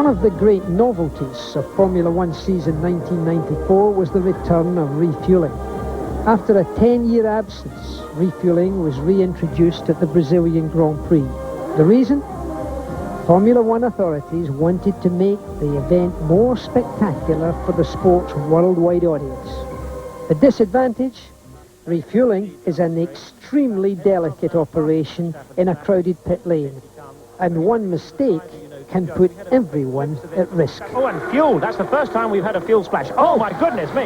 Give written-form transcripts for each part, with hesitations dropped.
One of the great novelties of Formula One season 1994 was the return of refuelling. After a 10-year absence, refuelling was reintroduced at the Brazilian Grand Prix. The reason? Formula One authorities wanted to make the event more spectacular for the sport's worldwide audience. The disadvantage? Refuelling is an extremely delicate operation in a crowded pit lane, and one mistake can put everyone at risk. Oh, and fuel. That's the first time we've had a fuel splash. Oh, my goodness me.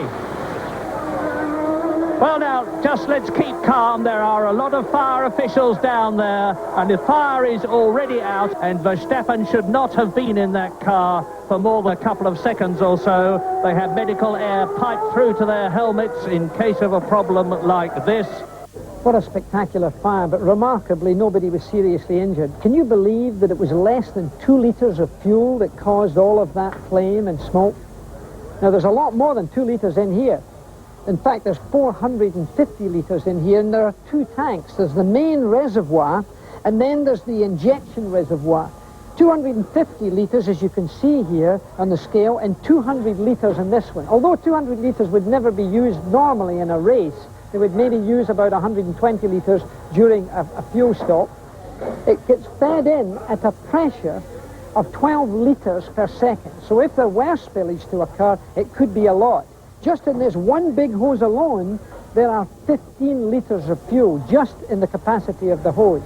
Well, now, just let's keep calm. There are a lot of fire officials down there, and the fire is already out, and Verstappen should not have been in that car for more than a couple of seconds or so. They have medical air piped through to their helmets in case of a problem like this. What a spectacular fire, but remarkably nobody was seriously injured. Can you believe that it was less than 2 litres of fuel that caused all of that flame and smoke? Now, there's a lot more than 2 litres in here. In fact, there's 450 litres in here, and there are 2 tanks. There's the main reservoir, and then there's the injection reservoir. 250 litres, as you can see here on the scale, and 200 litres in this one. Although 200 litres would never be used normally in a race, they would maybe use about 120 litres during a fuel stop. It gets fed in at a pressure of 12 litres per second. So if there were spillage to occur, it could be a lot. Just in this one big hose alone, there are 15 litres of fuel just in the capacity of the hose.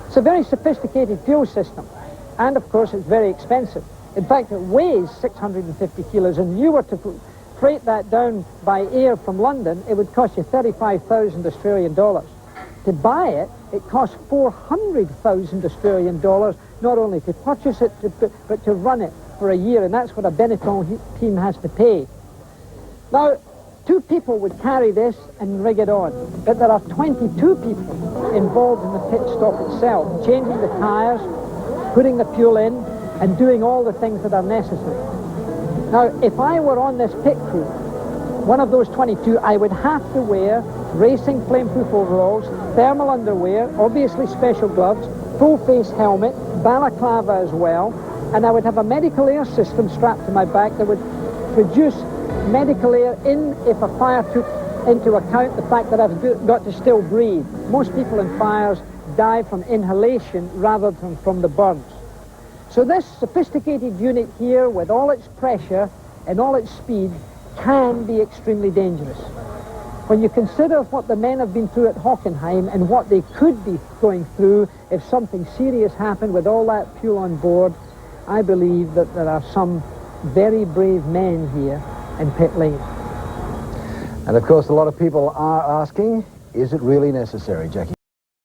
It's a very sophisticated fuel system, and of course it's very expensive. In fact, it weighs 650 kilos, and you were to freight that down by air from London, it would cost you 35,000 Australian dollars. To buy it, it costs 400,000 Australian dollars, not only to purchase it, but to run it for a year, and that's what a Benetton team has to pay. Now, 2 people would carry this and rig it on, but there are 22 people involved in the pit stop itself, changing the tyres, putting the fuel in, and doing all the things that are necessary. Now, if I were on this pit crew, one of those 22, I would have to wear racing flameproof overalls, thermal underwear, obviously special gloves, full-face helmet, balaclava as well, and I would have a medical air system strapped to my back that would produce medical air in if a fire took into account the fact that I've got to still breathe. Most people in fires die from inhalation rather than from the burns. So this sophisticated unit here, with all its pressure and all its speed, can be extremely dangerous. When you consider what the men have been through at Hockenheim and what they could be going through if something serious happened with all that fuel on board, I believe that there are some very brave men here in pit lane. And of course, a lot of people are asking, is it really necessary, Jackie?